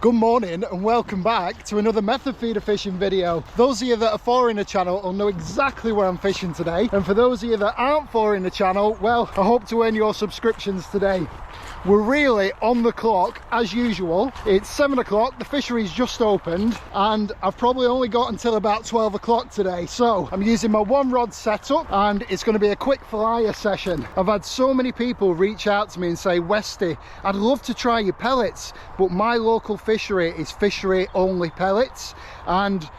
Good morning and welcome back to another method feeder fishing video. Those of you that are following the channel will know exactly where I'm fishing today, and for those of you that aren't following the channel, well, I hope to earn your subscriptions today. We're really on the clock as usual. It's 7 o'clock, the fishery's just opened, and I've probably only got until about 12 o'clock today. So I'm using my one rod setup and it's going to be a quick flyer session. I've had so many people reach out to me and say, Westy, I'd love to try your pellets, but my local fishery is fishery only pellets, and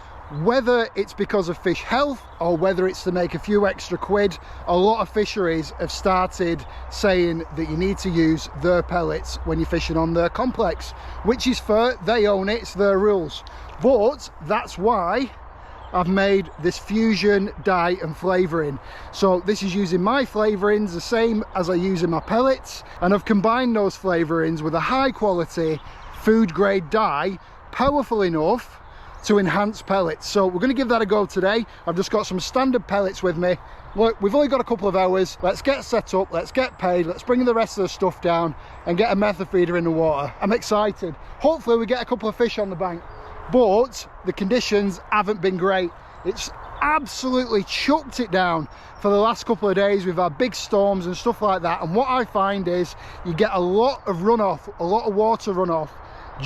whether it's because of fish health or whether it's to make a few extra quid, a lot of fisheries have started saying that you need to use their pellets when you're fishing on their complex, which is fair. They own it, it's their rules. But that's why I've made this fusion dye and flavouring. So this is using my flavourings the same as I use in my pellets, and I've combined those flavourings with a high quality food grade dye, powerful enough to enhance pellets. So we're going to give that a go today. I've just got some standard pellets with me. Look, we've only got a couple of hours. Let's get set up, let's get paid, let's bring the rest of the stuff down and get a method feeder in the water. I'm excited. Hopefully we get a couple of fish on the bank, but the conditions haven't been great. It's absolutely chucked it down for the last couple of days. We've had big storms and stuff like that, and what I find is you get a lot of runoff, a lot of water runoff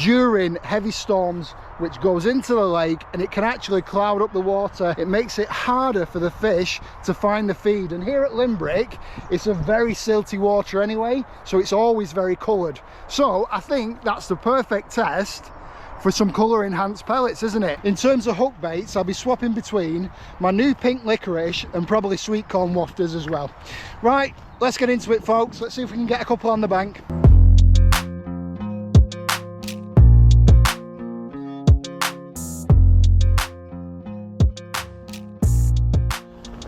during heavy storms, which goes into the lake, and it can actually cloud up the water. It makes it harder for the fish to find the feed, and here at Limerick it's a very silty water anyway, so it's always very coloured. So I think that's the perfect test for some colour enhanced pellets, isn't it? In terms of hook baits, I'll be swapping between my new pink licorice and probably sweet corn wafters as well. Right, let's get into it, folks. Let's see if we can get a couple on the bank.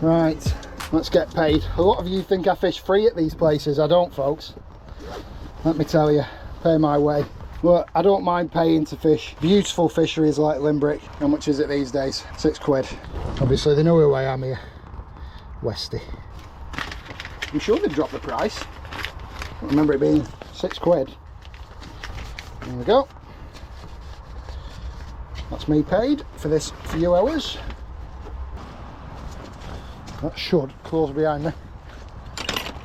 Right, let's get paid. A lot of you think I fish free at these places. I don't, folks. Let me tell you, pay my way. But I don't mind paying to fish beautiful fisheries like Limerick. How much is it these days? 6 quid. Obviously they know who I am here. Westy. I'm sure they've dropped the price. I don't remember it being 6 quid. There we go. That's me paid for this few hours. That should close behind me.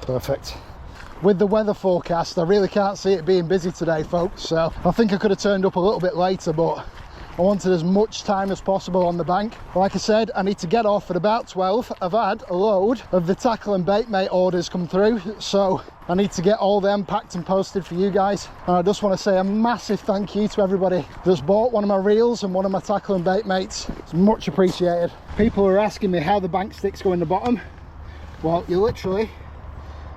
Perfect. With the weather forecast, I really can't see it being busy today, folks, so I think I could have turned up a little bit later, but I wanted as much time as possible on the bank. Like I said, I need to get off at about 12. I've had a load of the tackle and bait mate orders come through, so I need to get all them packed and posted for you guys. And I just want to say a massive thank you to everybody that's bought one of my reels and one of my tackle and bait mates. It's much appreciated. People are asking me how the bank sticks go in the bottom. Well, you literally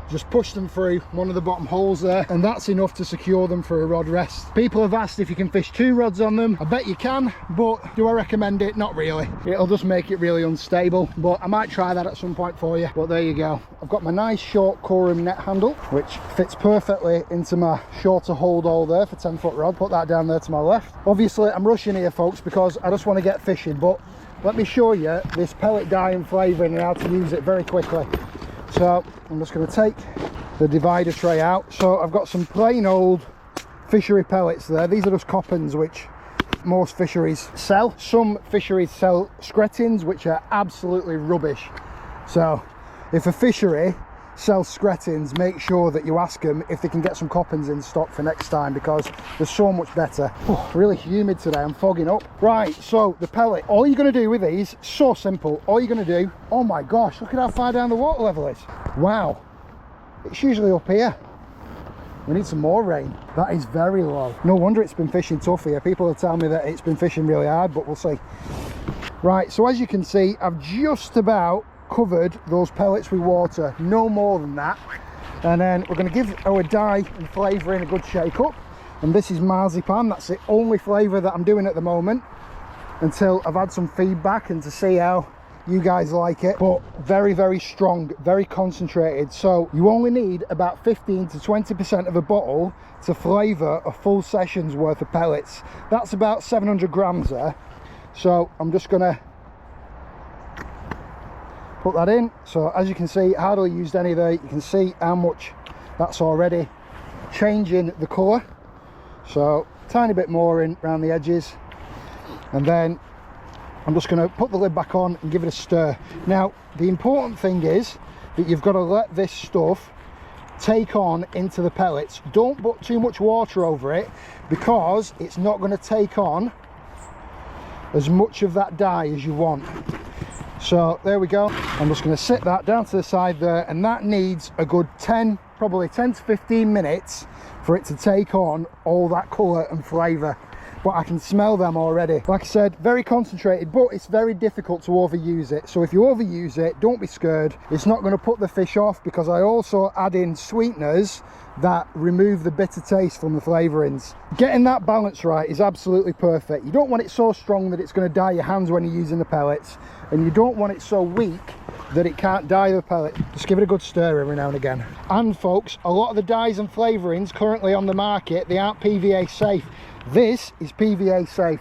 just push them through one of the bottom holes there, and that's enough to secure them for a rod rest. People have asked if you can fish 2 rods on them. I bet you can, but do I recommend it? Not really. It'll just make it really unstable, but I might try that at some point for you. But there you go. I've got my nice short COROS net handle, which fits perfectly into my shorter hold all there for 10-foot rod. Put that down there to my left. Obviously I'm rushing here, folks, because I just want to get fishing, but let me show you this pellet dye and flavouring and how to use it very quickly. So I'm just going to take the divider tray out. So I've got some plain old fishery pellets there. These are just coppins, which most fisheries sell. Some fisheries sell screttings, which are absolutely rubbish. So if a fishery sells screttings, make sure that you ask them if they can get some coppins in stock for next time, because they're so much better. Oh, really humid today, I'm fogging up. Right, so the pellet, all you're going to do with these, so simple. All you're going to do, oh my gosh, look at how far down the water level is. Wow, it's usually up here. We need some more rain. That is very low. No wonder it's been fishing tough here. People are telling me that it's been fishing really hard, but we'll see. Right, so as you can see, I've just about covered those pellets with water, no more than that, and then we're going to give our dye and flavouring a good shake up. And this is marzipan. That's the only flavour that I'm doing at the moment until I've had some feedback and to see how you guys like it. But very, very strong, very concentrated, so you only need about 15 to 20% of a bottle to flavour a full session's worth of pellets. That's about 700 grams there. So I'm just going to put that in. So as you can see, hardly used any there. You can see how much that's already changing the colour. So tiny bit more in around the edges, and then I'm just going to put the lid back on and give it a stir. Now, the important thing is that you've got to let this stuff take on into the pellets. Don't put too much water over it, because it's not going to take on as much of that dye as you want. So there we go. I'm just going to sit that down to the side there, and that needs a good probably 10 to 15 minutes for it to take on all that colour and flavour. But I can smell them already. Like I said, very concentrated, but it's very difficult to overuse it. So if you overuse it, don't be scared. It's not going to put the fish off, because I also add in sweeteners that remove the bitter taste from the flavourings. Getting that balance right is absolutely perfect. You don't want it so strong that it's going to dye your hands when you're using the pellets, and you don't want it so weak that it can't dye the pellet. Just give it a good stir every now and again. And folks, a lot of the dyes and flavourings currently on the market, they aren't PVA safe. This is PVA safe.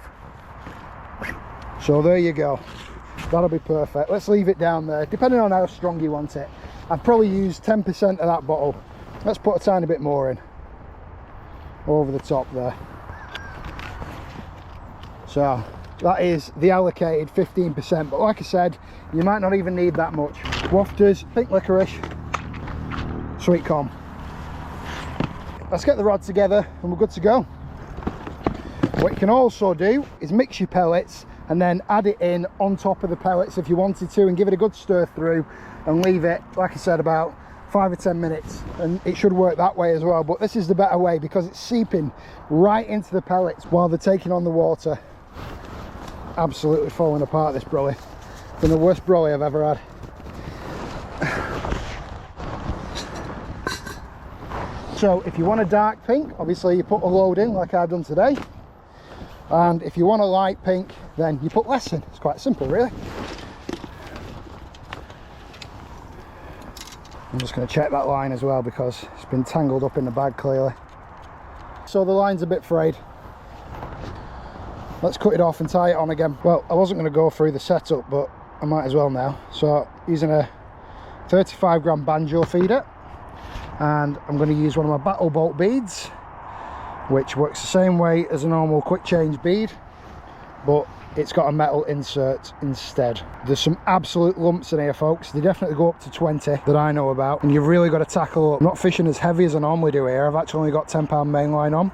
So there you go. That'll be perfect. Let's leave it down there, depending on how strong you want it. I've probably used 10% of that bottle. Let's put a tiny bit more in over the top there. So that is the allocated 15%, but like I said, you might not even need that much. Wafters, pink licorice, sweet corn. Let's get the rod together and we're good to go. What you can also do is mix your pellets and then add it in on top of the pellets if you wanted to, and give it a good stir through and leave it, like I said, about 5 or 10 minutes, and it should work that way as well. But this is the better way, because it's seeping right into the pellets while they're taking on the water. Absolutely falling apart, this brolly. Been the worst brolly I've ever had. So if you want a dark pink, obviously you put a load in like I've done today, and if you want a light pink, then you put less in. It's quite simple, really. I'm just going to check that line as well, because it's been tangled up in the bag clearly. So the line's a bit frayed. Let's cut it off and tie it on again. Well, I wasn't going to go through the setup, but I might as well now. So using a 35 gram banjo feeder, and I'm going to use one of my battle bolt beads, which works the same way as a normal quick change bead, but it's got a metal insert instead. There's some absolute lumps in here, folks. They definitely go up to 20 that I know about, and you've really got to tackle up. I'm not fishing as heavy as I normally do here. I've actually only got 10 pound main line on,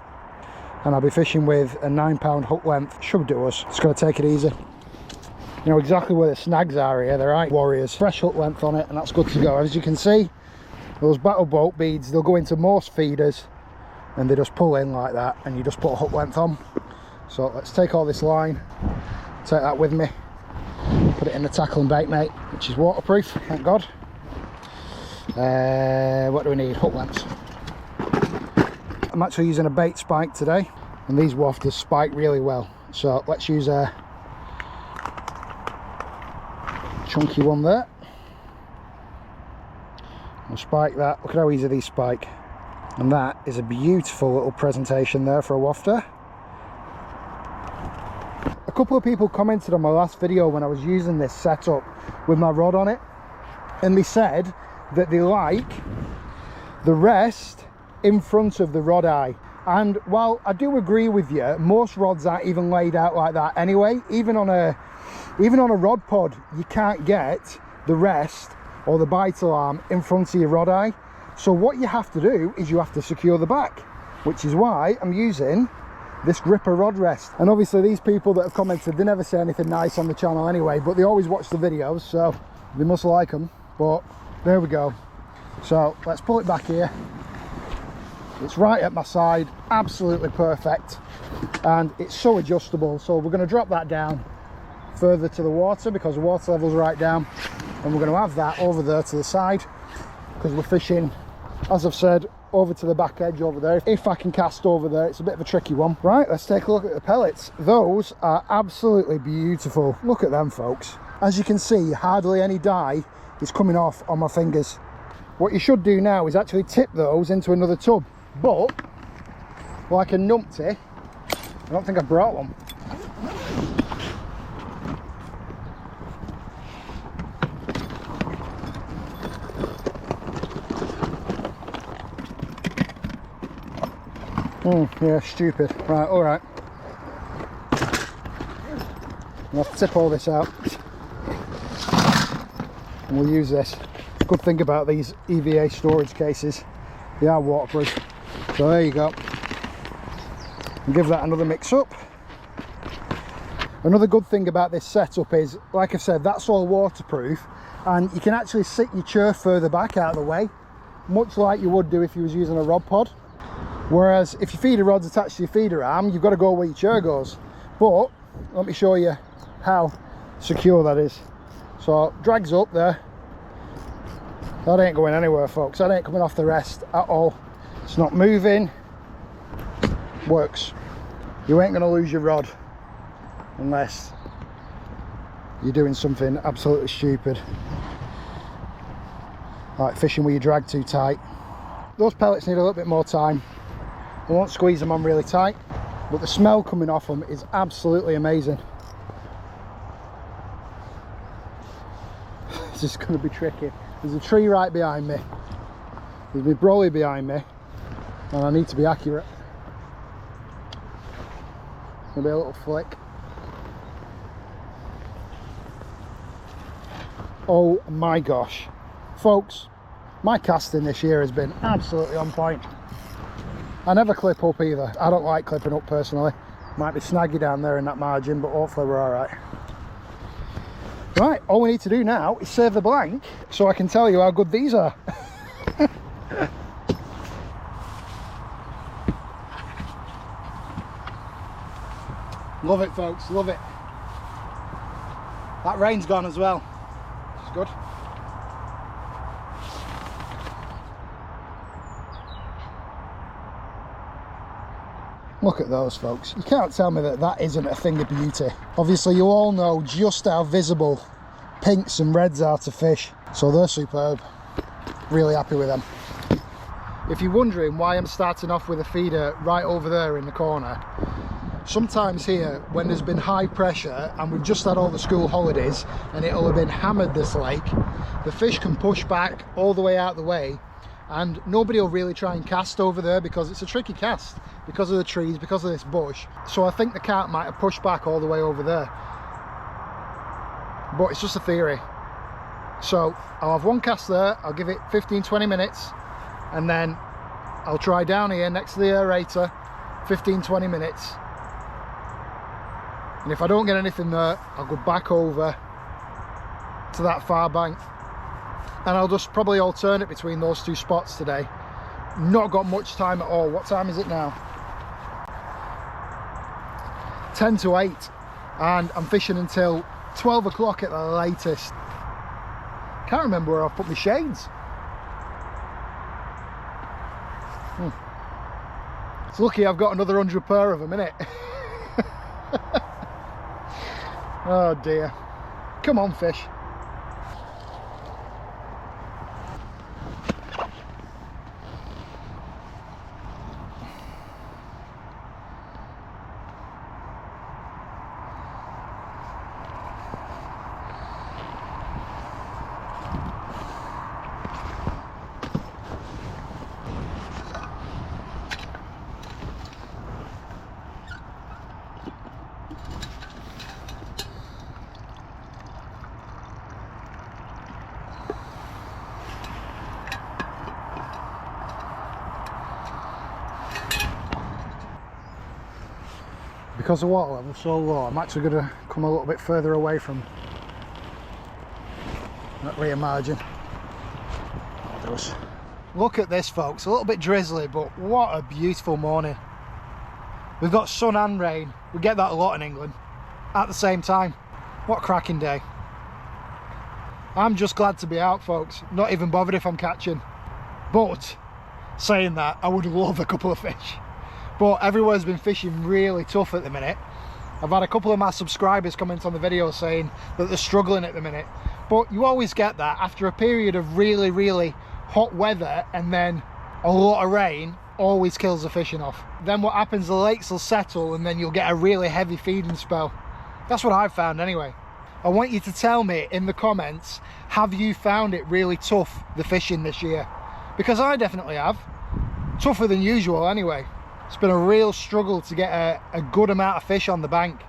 and I'll be fishing with a 9 pound hook length. Should do us. Just got to take it easy. You know exactly where the snags are here. They're right warriors. Fresh hook length on it, and that's good to go. As you can see, those battle bolt beads, they'll go into most feeders and they just pull in like that, and you just put a hook length on. So let's take all this line, take that with me, put it in the tackle and bait mate, which is waterproof, thank God. What do we need? Hook lengths. I'm actually using a bait spike today, and these wafters spike really well. So let's use a chunky one there. We'll spike that. Look at how easy these spike. And that is a beautiful little presentation there for a wafter. A couple of people commented on my last video when I was using this setup with my rod on it, and they said that they like the rest in front of the rod eye. And while I do agree with you, most rods aren't even laid out like that anyway. Even on a rod pod, you can't get the rest or the bite alarm in front of your rod eye. So what you have to do is you have to secure the back, which is why I'm using this gripper rod rest. And obviously these people that have commented, they never say anything nice on the channel anyway, but they always watch the videos, so they must like them. But there we go. So let's pull it back here. It's right at my side, absolutely perfect, and it's so adjustable. So we're going to drop that down further to the water, because the water level's right down, and we're going to have that over there to the side, because we're fishing, as I've said, over to the back edge over there. If I can cast over there, it's a bit of a tricky one. Right, let's take a look at the pellets. Those are absolutely beautiful. Look at them, folks. As you can see, hardly any dye is coming off on my fingers. What you should do now is actually tip those into another tub, but like a numpty, I don't think I brought one. Yeah, stupid. Right, all right. I'll have to tip all this out. And we'll use this. Good thing about these EVA storage cases, they are waterproof. So there you go. And give that another mix up. Another good thing about this setup is, like I said, that's all waterproof, and you can actually sit your chair further back out of the way, much like you would do if you was using a rod pod. Whereas if your feeder rod's attached to your feeder arm, you've got to go where your chair goes. But let me show you how secure that is. So drags up there. That ain't going anywhere, folks. That ain't coming off the rest at all. It's not moving. Works. You ain't going to lose your rod unless you're doing something absolutely stupid, like fishing with your drag too tight. Those pellets need a little bit more time. I won't squeeze them on really tight, but the smell coming off them is absolutely amazing. This is going to be tricky. There's a tree right behind me, there's my brolly behind me, and I need to be accurate. Maybe a little flick. Oh my gosh, folks, my casting this year has been absolutely on point. I never clip up either. I don't like clipping up personally. Might be snaggy down there in that margin, but hopefully we're all right. Right, all we need to do now is save the blank so I can tell you how good these are. Love it, folks, love it. That rain's gone as well. It's good. Look at those, folks. You can't tell me that that isn't a thing of beauty. Obviously, you all know just how visible pinks and reds are to fish, so they're superb. Really happy with them. If you're wondering why I'm starting off with a feeder right over there in the corner, sometimes here, when there's been high pressure and we've just had all the school holidays and it'll have been hammered, this lake, the fish can push back all the way out the way, and nobody will really try and cast over there because it's a tricky cast, because of the trees, because of this bush. So I think the carp might have pushed back all the way over there, but it's just a theory. So I'll have one cast there, I'll give it 15-20 minutes, and then I'll try down here next to the aerator, 15-20 minutes, and if I don't get anything there, I'll go back over to that far bank, and I'll just probably alternate between those two spots today. Not got much time at all. What time is it now? 10 to 8, and I'm fishing until 12 o'clock at the latest. Can't remember where I've put my shades. It's lucky I've got another 100 pair of them, innit? Oh dear. Come on, fish. Because the water level's so low, I'm actually going to come a little bit further away from that rear margin. Look at this, folks, a little bit drizzly, but what a beautiful morning. We've got sun and rain. We get that a lot in England at the same time. What a cracking day. I'm just glad to be out, folks. Not even bothered if I'm catching. But saying that, I would love a couple of fish. But everywhere's been fishing really tough at the minute. I've had a couple of my subscribers comment on the video saying that they're struggling at the minute. But you always get that after a period of really, really hot weather, and then a lot of rain always kills the fishing off. Then what happens, the lakes will settle and then you'll get a really heavy feeding spell. That's what I've found anyway. I want you to tell me in the comments, have you found it really tough, the fishing this year? Because I definitely have. Tougher than usual anyway. It's been a real struggle to get a good amount of fish on the bank.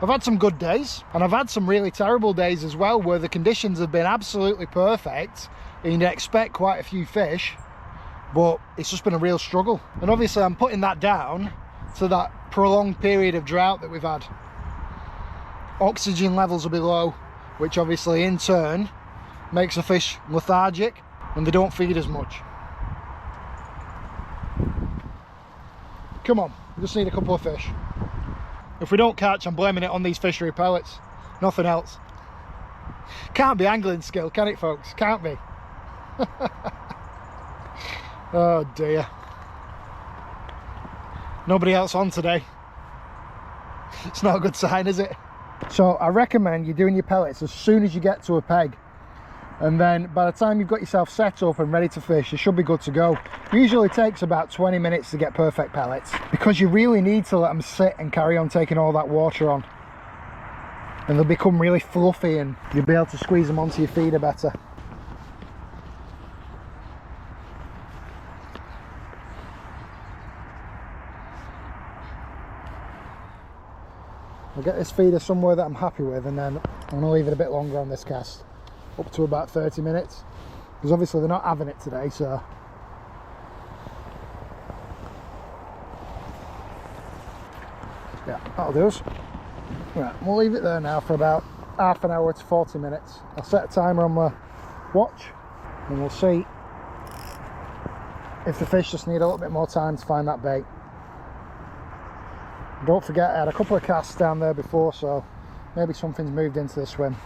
I've had some good days, and I've had some really terrible days as well, where the conditions have been absolutely perfect and you'd expect quite a few fish, but it's just been a real struggle. And obviously I'm putting that down to that prolonged period of drought that we've had. Oxygen levels will be low, which obviously in turn makes the fish lethargic and they don't feed as much. Come on, we just need a couple of fish. If we don't catch, I'm blaming it on these fishery pellets, nothing else. Can't be angling skill, can it, folks? Can't be. Oh dear. Nobody else on today. It's not a good sign, is it? So I recommend you doing your pellets as soon as you get to a peg, and then by the time you've got yourself set up and ready to fish, you should be good to go. Usually takes about 20 minutes to get perfect pellets, because you really need to let them sit and carry on taking all that water on, and they'll become really fluffy and you'll be able to squeeze them onto your feeder better. I'll get this feeder somewhere that I'm happy with, and then I'm going to leave it a bit longer on this cast, up to about 30 minutes, because obviously they're not having it today, so yeah, that'll do us. Right, we'll leave it there now for about half an hour to 40 minutes. I'll set a timer on my watch and we'll see if the fish just need a little bit more time to find that bait. Don't forget, I had a couple of casts down there before, so maybe something's moved into the swim.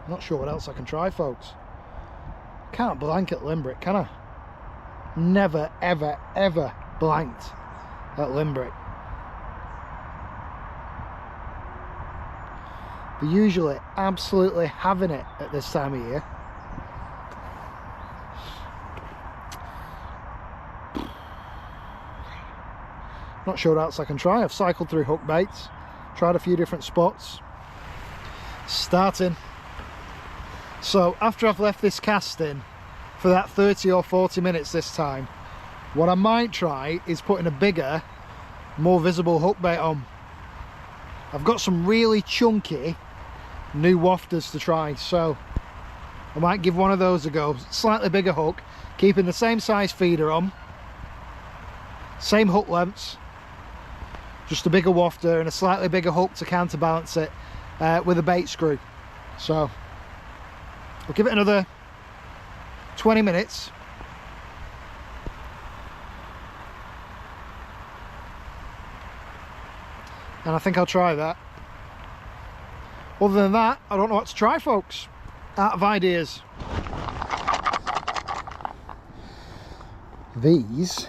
Not sure what else I can try, folks. Can't blanket limbrick, can I? Never, ever, ever blanked at limbrick. They're usually absolutely having it at this time of year. Not sure what else I can try. I've cycled through hook baits, tried a few different spots. Starting. So after I've left this casting for that 30 or 40 minutes this time, what I might try is putting a bigger, more visible hook bait on. I've got some really chunky new wafters to try, so I might give one of those a go. Slightly bigger hook, keeping the same size feeder on, same hook lengths, just a bigger wafter and a slightly bigger hook to counterbalance it with a bait screw. So we'll give it another 20 minutes. And I think I'll try that. Other than that, I don't know what to try, folks. Out of ideas. These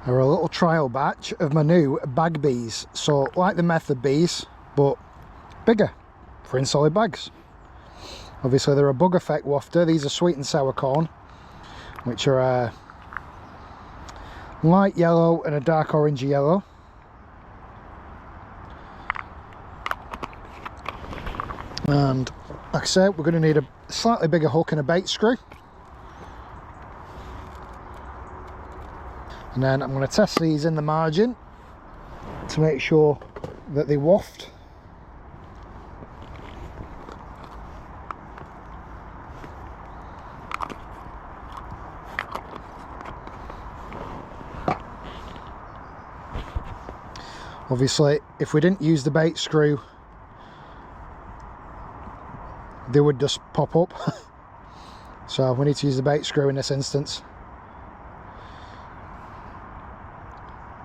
are a little trial batch of my new bag bees. So like the method bees, but bigger for in solid bags. Obviously they're a bug effect wafter. These are sweet and sour corn, which are a light yellow and a dark orangey yellow. And like I said, we're going to need a slightly bigger hook and a bait screw. And then I'm going to test these in the margin to make sure that they waft. Obviously, if we didn't use the bait screw, they would just pop up. So we need to use the bait screw in this instance.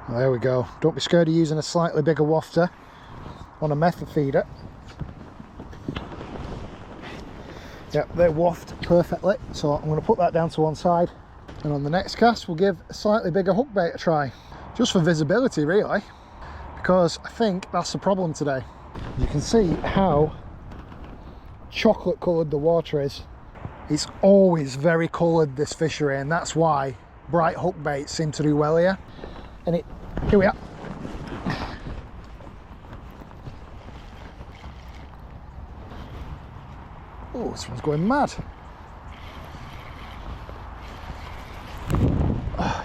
Well, there we go. Don't be scared of using a slightly bigger wafter on a method feeder. Yep, they waft perfectly. So I'm going to put that down to one side. And on the next cast, we'll give a slightly bigger hook bait a try. Just for visibility, really. Because I think that's the problem today. You can see how chocolate coloured the water is. It's always very coloured, this fishery, and that's why bright hook baits seem to do well here. And here we are. Oh, this one's going mad.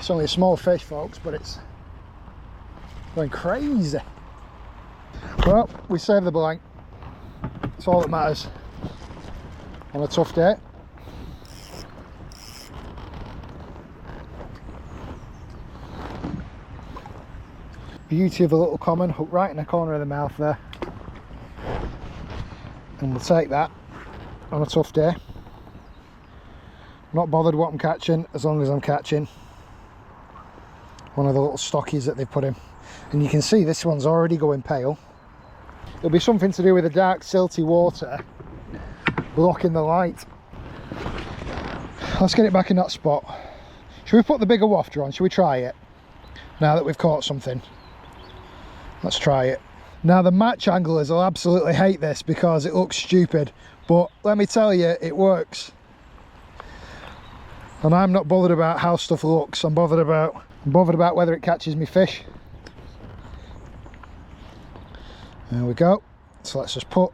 It's only a small fish, folks, but it's going crazy. Well, we saved the blank. That's all that matters on a tough day. Beauty of a little common, hook right in the corner of the mouth there. And we'll take that on a tough day. Not bothered what I'm catching, as long as I'm catching one of the little stockies that they've put in. And you can see this one's already going pale. It'll be something to do with the dark silty water blocking the light. Let's get it back in that spot. Should we put the bigger wafter on? Should we try it? Now that we've caught something. Let's try it. Now the match anglers will absolutely hate this because it looks stupid, but let me tell you, it works. And I'm not bothered about how stuff looks. I'm bothered about whether it catches me fish. There we go. So let's just put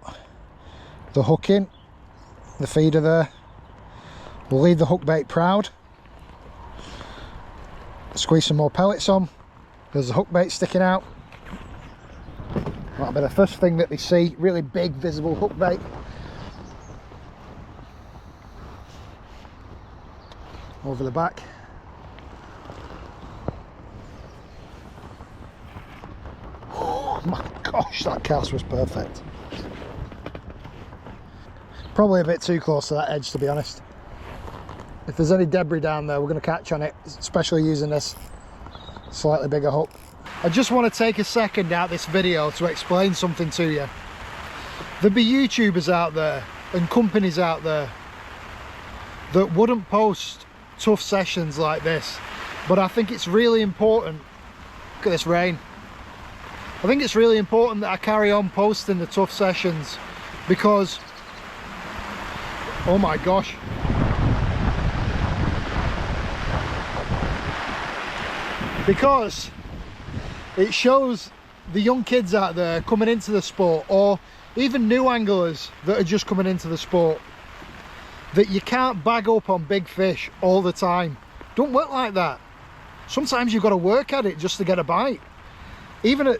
the hook in, the feeder there. We'll leave the hook bait proud. Squeeze some more pellets on. There's the hook bait sticking out. That'll be the first thing that they see. Really big visible hook bait. Over the back. Oh my gosh, that cast was perfect. Probably a bit too close to that edge, to be honest. If there's any debris down there, we're going to catch on it, especially using this slightly bigger hook. I just want to take a second out this video to explain something to you. There'll be YouTubers out there and companies out there that wouldn't post tough sessions like this, but I think it's really important. Look at this rain. I think it's really important that I carry on posting the tough sessions because, oh my gosh, because it shows the young kids out there coming into the sport, or even new anglers that are just coming into the sport, that you can't bag up on big fish all the time. Don't work like that. Sometimes you've got to work at it just to get a bite. Even at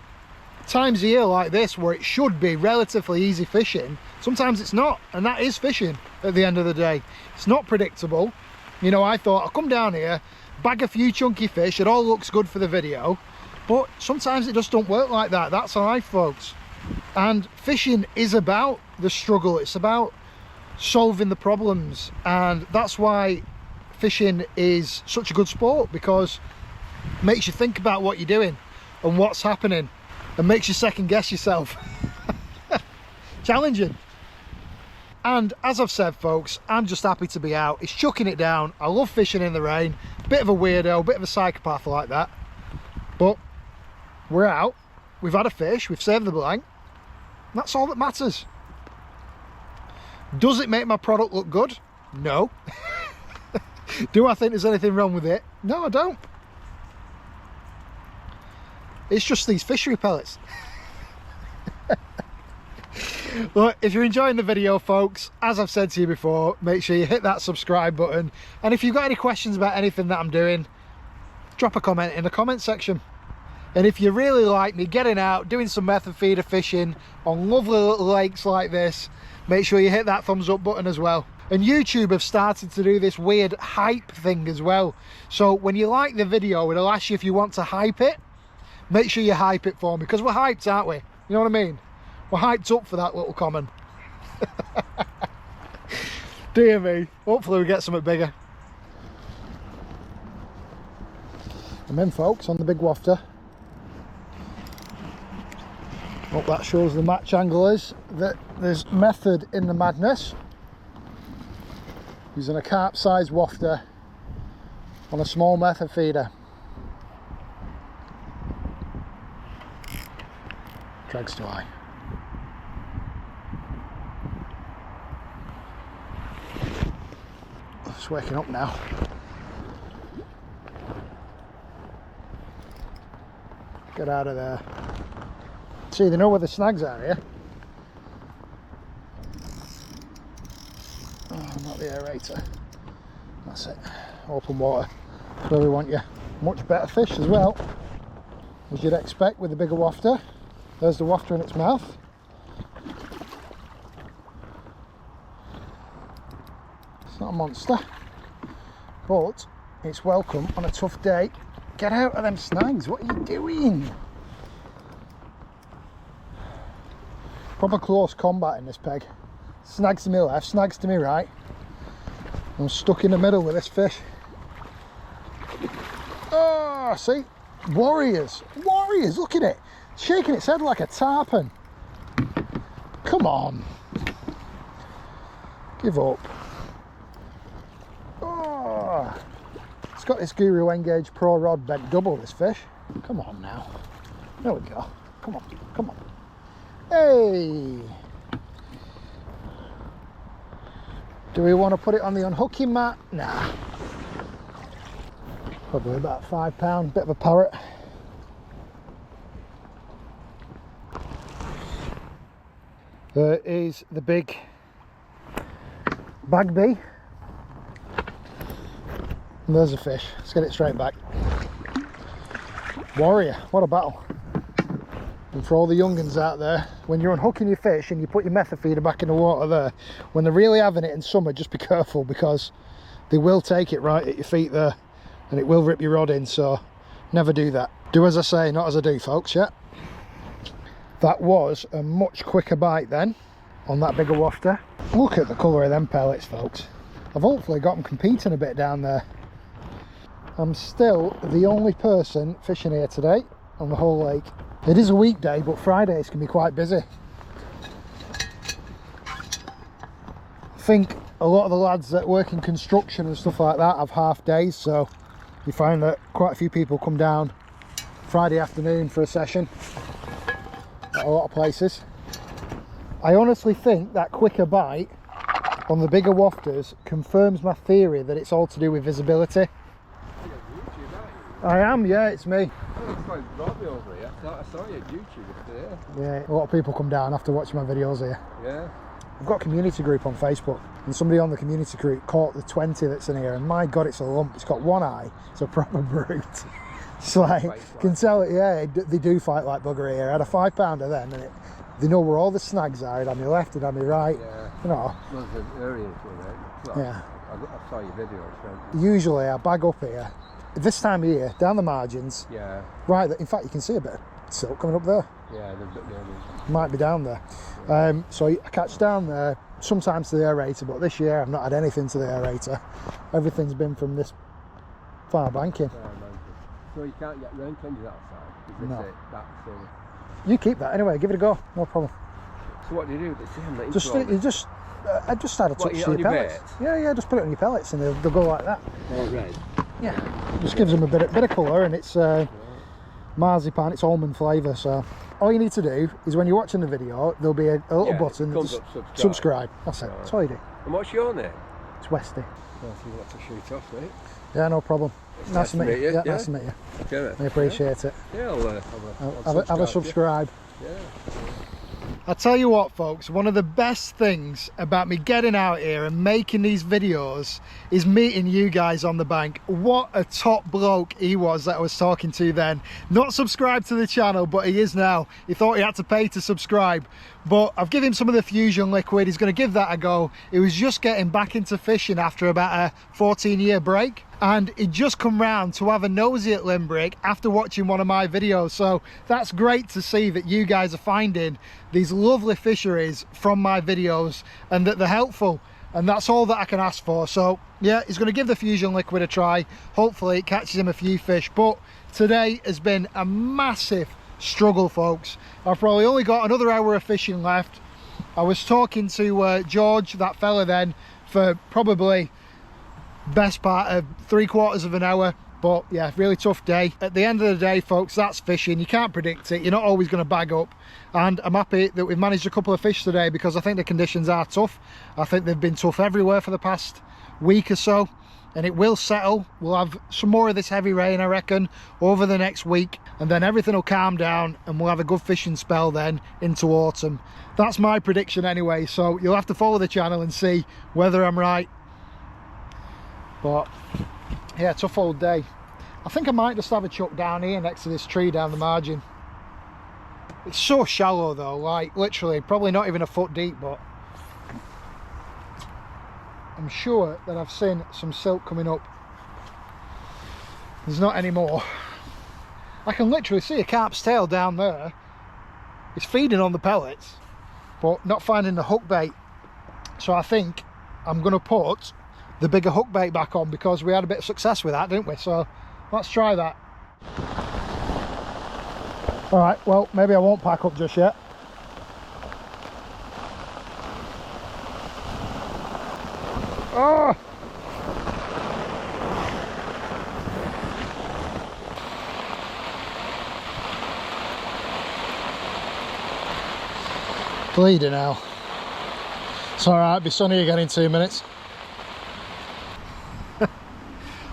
times of year like this where it should be relatively easy fishing, sometimes it's not, and that is fishing at the end of the day. It's not predictable. You know, I thought I'll come down here, bag a few chunky fish, it all looks good for the video, but sometimes it just don't work like that. That's life, folks. And fishing is about the struggle. It's about solving the problems, and that's why fishing is such a good sport, because it makes you think about what you're doing and what's happening, and makes you second guess yourself. Challenging. And as I've said, folks, I'm just happy to be out. It's chucking it down. I love fishing in the rain. Bit of a weirdo, bit of a psychopath like that, but we're out. We've had a fish, we've saved the blank. That's all that matters. Does it make my product look good? No. Do I think there's anything wrong with it? No, I don't. It's just these fishery pellets. Look, if you're enjoying the video, folks, as I've said to you before, make sure you hit that subscribe button. And if you've got any questions about anything that I'm doing, drop a comment in the comment section. And if you really like me getting out, doing some method feeder fishing on lovely little lakes like this, make sure you hit that thumbs up button as well. And YouTube have started to do this weird hype thing as well. So when you like the video, it'll ask you if you want to hype it. Make sure you hype it for me, because we're hyped, aren't we? You know what I mean? We're hyped up for that little common. Dear me. Hopefully we get something bigger. I'm in, folks, on the big wafter. Hope that shows the match anglers that there's method in the madness. Using a carp-sized wafter on a small method feeder. Drags to eye. It's waking up now. Get out of there. See, they know where the snags are here. Oh, not the aerator. That's it. Open water. That's where we want you. Much better fish as well, as you'd expect with the bigger wafter. There's the wafter in its mouth. It's not a monster, but it's welcome on a tough day. Get out of them snags, what are you doing? Proper close combat in this peg. Snags to me left, snags to me right. I'm stuck in the middle with this fish. Oh, see? Warriors, warriors, look at it. It's shaking its head like a tarpon. Come on. Give up. Oh, it's got this Guru Engage Pro rod bent double, this fish. Come on now. There we go. Come on, come on. Hey! Do we want to put it on the unhooking mat? Nah. Probably about £5, bit of a parrot. There is the big Bagby. And there's a fish. Let's get it straight back. Warrior, what a battle. And for all the young'uns out there, when you're unhooking your fish and you put your method feeder back in the water there, when they're really having it in summer, just be careful, because they will take it right at your feet there and it will rip your rod in, so never do that. Do as I say, not as I do, folks, yeah? That was a much quicker bite then on that bigger wafter. Look at the colour of them pellets, folks. I've hopefully got them competing a bit down there. I'm still the only person fishing here today on the whole lake. It is a weekday, but Fridays can be quite busy. I think a lot of the lads that work in construction and stuff like that have half days, so you find that quite a few people come down Friday afternoon for a session at a lot of places. I honestly think that quicker bite on the bigger wafters confirms my theory that it's all to do with visibility. I am, yeah, it's me. I saw you on YouTube today. Yeah, a lot of people come down after watching my videos here. Yeah. I've got a community group on Facebook, and somebody on the community group caught the 20 that's in here, and my God, it's a lump. It's got one eye. It's a proper brute. It's like, you can tell it, yeah, they do fight like bugger here. I had a £5 then, and they know where all the snags are, and on my left and on my right. Yeah. You know. There's an area to it. Yeah. I saw your video. Usually I bag up here. This time of year, down the margins. Yeah. Right, in fact, you can see a bit of silk coming up there. Yeah, there's a bit there. Might be down there. Yeah. So I catch down there sometimes to the aerator, but this year I've not had anything to the aerator. Everything's been from this far banking. So you can't get round on that side? No. That's you keep that anyway, give it a go, no problem. So what do you do with the same? I just started touching your pellets. Baits? Yeah, just put it on your pellets and they'll go like that. Oh, right. Yeah, just gives them a bit of colour, and it's marzipan, it's almond flavour. So all you need to do is when you're watching the video, there'll be a little button that says subscribe. That's it. That's all you do. And what's your name? It's Westy. Well, if you want to shoot off, mate. Yeah, no problem. Nice to meet you. Yeah, nice to meet you. Okay, I appreciate it. Yeah, I'll have a subscribe. Yeah. I tell you what, folks, one of the best things about me getting out here and making these videos is meeting you guys on the bank. What a top bloke he was that I was talking to then. Not subscribed to the channel, but he is now. He thought he had to pay to subscribe, but I've given him some of the fusion liquid. He's going to give that a go. He was just getting back into fishing after about a 14-year break, and he'd just come round to have a nosy at Limerick after watching one of my videos. So that's great to see that you guys are finding these lovely fisheries from my videos and that they're helpful, and that's all that I can ask for. So yeah, he's going to give the fusion liquid a try. Hopefully it catches him a few fish, but today has been a massive struggle, folks. I've probably only got another hour of fishing left. I was talking to George, that fella, then for probably best part of 3/4 of an hour. But yeah, really tough day. At the end of the day, folks, that's fishing. You can't predict it. You're not always going to bag up, and I'm happy that we've managed a couple of fish today, because I think the conditions are tough. I think they've been tough everywhere for the past week or so, and it will settle. We'll have some more of this heavy rain, I reckon, over the next week, and then everything will calm down and we'll have a good fishing spell then into autumn. That's my prediction anyway, so you'll have to follow the channel and see whether I'm right. But yeah, tough old day. I think I might just have a chuck down here next to this tree down the margin. It's so shallow though, like literally probably not even a foot deep, but I'm sure that I've seen some silk coming up. There's not any more. I can literally see a carp's tail down there. It's feeding on the pellets, but not finding the hook bait. So I think I'm going to put the bigger hook bait back on, because we had a bit of success with that, didn't we? So let's try that. All right, well, maybe I won't pack up just yet. Oh! Bleeding hell. It's all right, be sunny again in 2 minutes.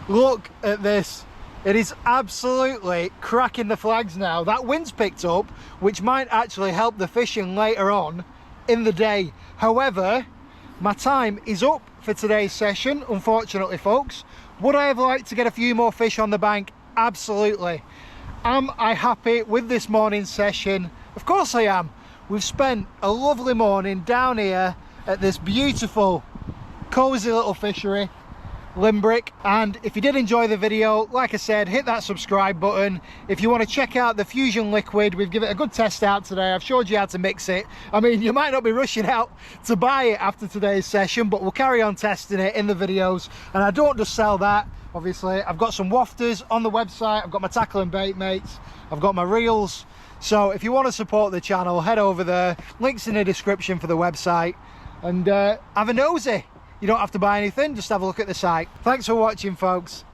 Look at this. It is absolutely cracking the flags now. That wind's picked up, which might actually help the fishing later on in the day. However, my time is up for today's session, unfortunately, folks. Would I have liked to get a few more fish on the bank? Absolutely. Am I happy with this morning's session? Of course I am. We've spent a lovely morning down here at this beautiful, cosy little fishery, Limbrick. And if you did enjoy the video, like I said, hit that subscribe button. If you want to check out the Fusion liquid, we've given it a good test out today. I've showed you how to mix it. I mean, you might not be rushing out to buy it after today's session, but we'll carry on testing it in the videos. And I don't just sell that, obviously. I've got some wafters on the website. I've got my tackle and bait mates. I've got my reels. So if you want to support the channel, head over there. Links in the description for the website. And have a nosy. You don't have to buy anything, just have a look at the site. Thanks for watching, folks.